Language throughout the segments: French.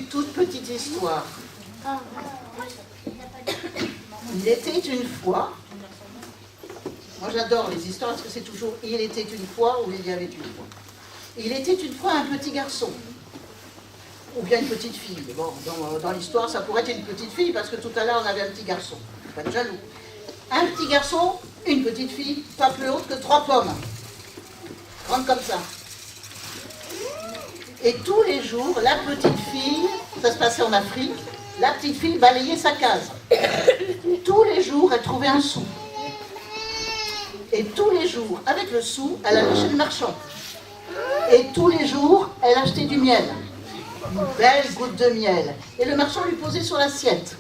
une toute petite histoire. Il était une fois, moi j'adore les histoires parce que c'est toujours il était une fois ou il y avait une fois. Il était une fois un petit garçon, ou bien une petite fille. Bon, dans l'histoire ça pourrait être une petite fille parce que tout à l'heure on avait un petit garçon, pas de jaloux. Un petit garçon, une petite fille, pas plus haute que 3 pommes, grande comme ça. Et tous les jours, la petite fille, ça se passait en Afrique, la petite fille balayait sa case. Tous les jours, elle trouvait un sou. Et tous les jours, avec le sou, elle allait chez le marchand. Et tous les jours, elle achetait du miel. Une belle goutte de miel. Et le marchand lui posait sur l'assiette.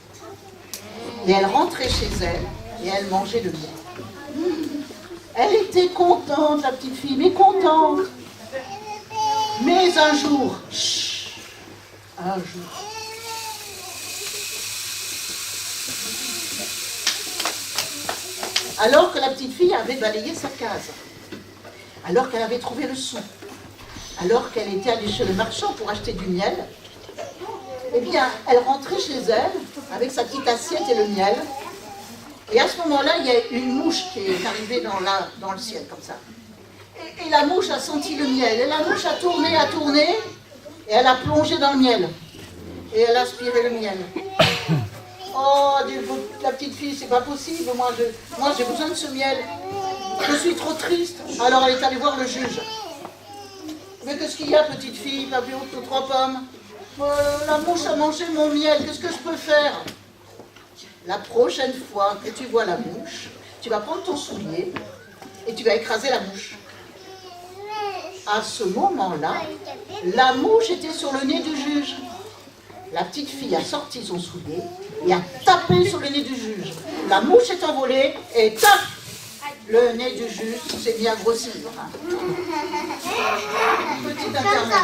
Et elle rentrait chez elle et elle mangeait le miel. Elle était contente, la petite fille, mais contente. Mais un jour, alors que la petite fille avait balayé sa case, alors qu'elle avait trouvé le sou, alors qu'elle était allée chez le marchand pour acheter du miel, eh bien, elle rentrait chez elle avec sa petite assiette et le miel, et à ce moment-là, il y a une mouche qui est arrivée dans le ciel, comme ça. Et la mouche a senti le miel, et la mouche a tourné, et elle a plongé dans le miel. Et elle a aspiré le miel. Oh, la petite fille, c'est pas possible, moi j'ai besoin de ce miel. Je suis trop triste. Alors elle est allée voir le juge. Mais qu'est-ce qu'il y a, petite fille, pas plus haute que 3 pommes? La mouche a mangé mon miel, qu'est-ce que je peux faire? La prochaine fois que tu vois la mouche, tu vas prendre ton soulier et tu vas écraser la mouche. À ce moment-là, la mouche était sur le nez du juge. La petite fille a sorti son soulier et a tapé sur le nez du juge. La mouche est envolée et tac! Le nez du juge s'est mis à grossir. Petit intermède.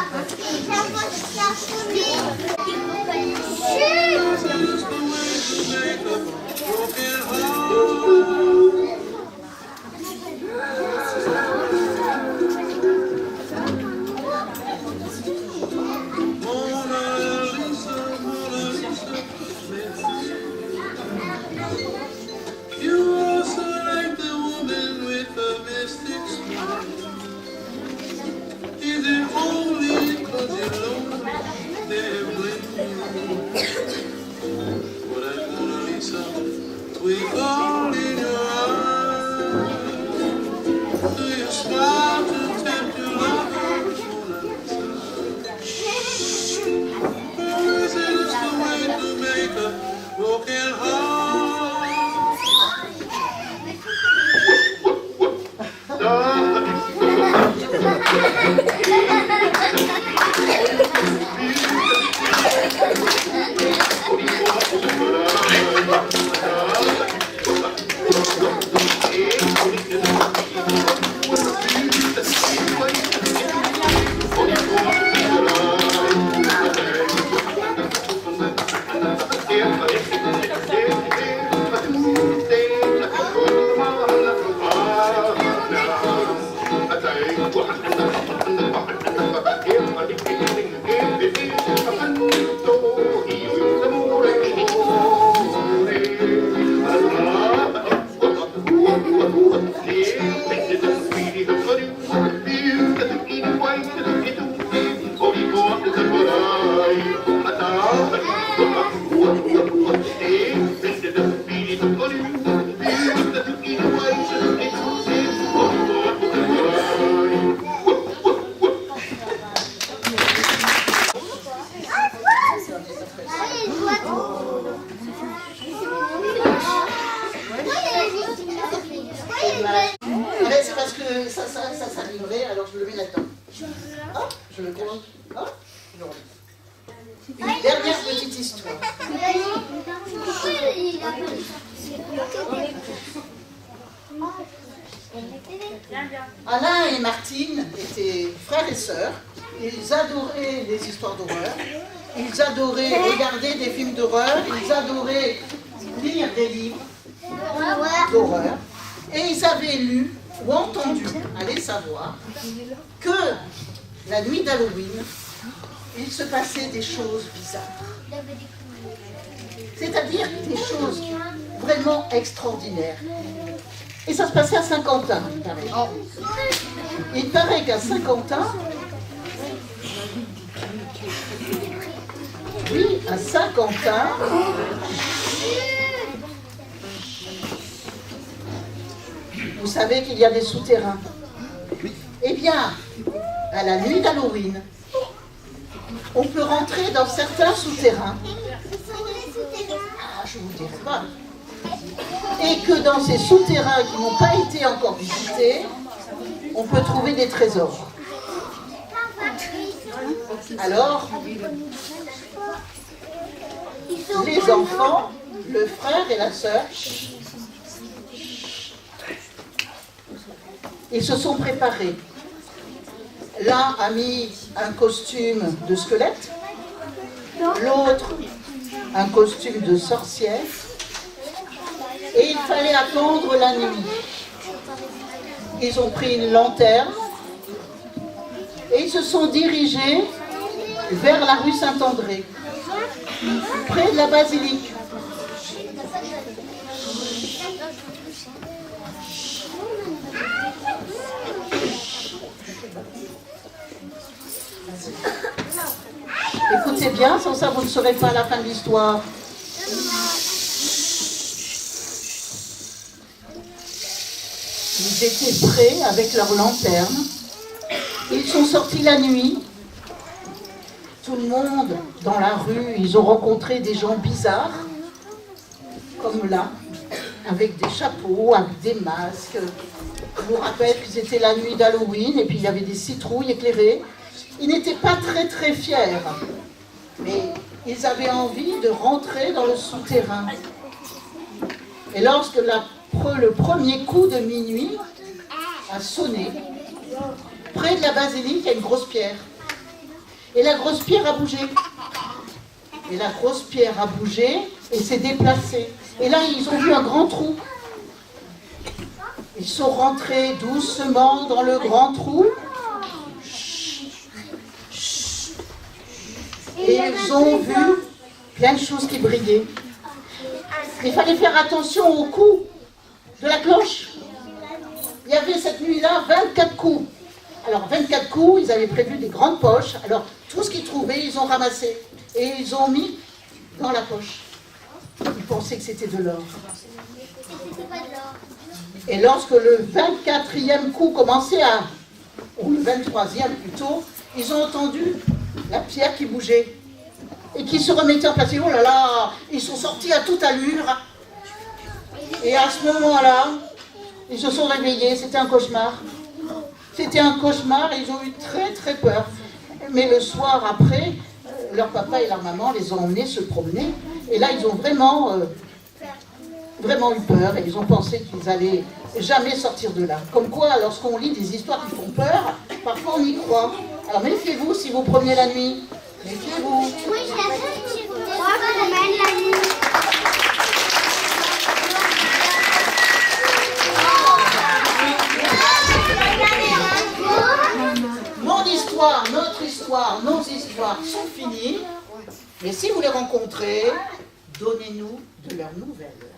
C'est parce que ça s'allumerait, alors je le mets là-dedans. Hop, je le cache. Hop, je remets. Une dernière petite histoire. Alain et Martine étaient frères et sœurs. Ils adoraient les histoires d'horreur. Ils adoraient regarder des films d'horreur. Ils adoraient lire des livres d'horreur. Et ils avaient lu ou entendu, allez savoir, que la nuit d'Halloween, il se passait des choses bizarres. C'est-à-dire des choses vraiment extraordinaires. Et ça se passait à Saint-Quentin, il paraît. Il paraît qu'à Saint-Quentin, oui, à Saint-Quentin, vous savez qu'il y a des souterrains. Eh bien, à la nuit d'Halloween, on peut rentrer dans certains souterrains. Ah, je ne vous dirai pas. Et que dans ces souterrains qui n'ont pas été encore visités, on peut trouver des trésors. Alors, les enfants, le frère et la sœur, ils se sont préparés. L'un a mis un costume de squelette, l'autre un costume de sorcière, et il fallait attendre la nuit. Ils ont pris une lanterne et ils se sont dirigés vers la rue Saint-André, près de la basilique. Écoutez bien, sans ça vous ne saurez pas la fin de l'histoire. Ils étaient prêts avec leur lanterne. Ils sont sortis la nuit. Tout le monde dans la rue, ils ont rencontré des gens bizarres, comme là, avec des chapeaux, avec des masques. Je vous rappelle qu'ils étaient la nuit d'Halloween et puis il y avait des citrouilles éclairées. Ils n'étaient pas très fiers, mais ils avaient envie de rentrer dans le souterrain. Et lorsque le premier coup de minuit a sonné, près de la basilique, il y a une grosse pierre. Et la grosse pierre a bougé. Et la grosse pierre a bougé et s'est déplacée. Et là, ils ont vu un grand trou. Ils sont rentrés doucement dans le grand trou. Et ils ont vu plein de choses qui brillaient. Il fallait faire attention au coup de la cloche. Il y avait cette nuit-là 24 coups. Alors 24 coups, ils avaient prévu des grandes poches. Alors tout ce qu'ils trouvaient, ils ont ramassé. Et ils ont mis dans la poche. Ils pensaient que c'était de l'or. Et lorsque le 24e coup commençait ou le 23e plutôt, ils ont entendu la pierre qui bougeait et qui se remettait en place. Et oh là là, ils sont sortis à toute allure. Et à ce moment-là, ils se sont réveillés. C'était un cauchemar. C'était un cauchemar et ils ont eu très peur. Mais le soir après, leur papa et leur maman les ont emmenés se promener. Et là, ils ont vraiment eu peur. Et ils ont pensé qu'ils allaient jamais sortir de là. Comme quoi, lorsqu'on lit des histoires qui font peur, parfois on y croit. Alors méfiez-vous si vous promenez la nuit. Méfiez-vous. Oui, je promène la nuit. Mon histoire, notre histoire, nos histoires sont finies. Mais si vous les rencontrez, donnez-nous de leurs nouvelles.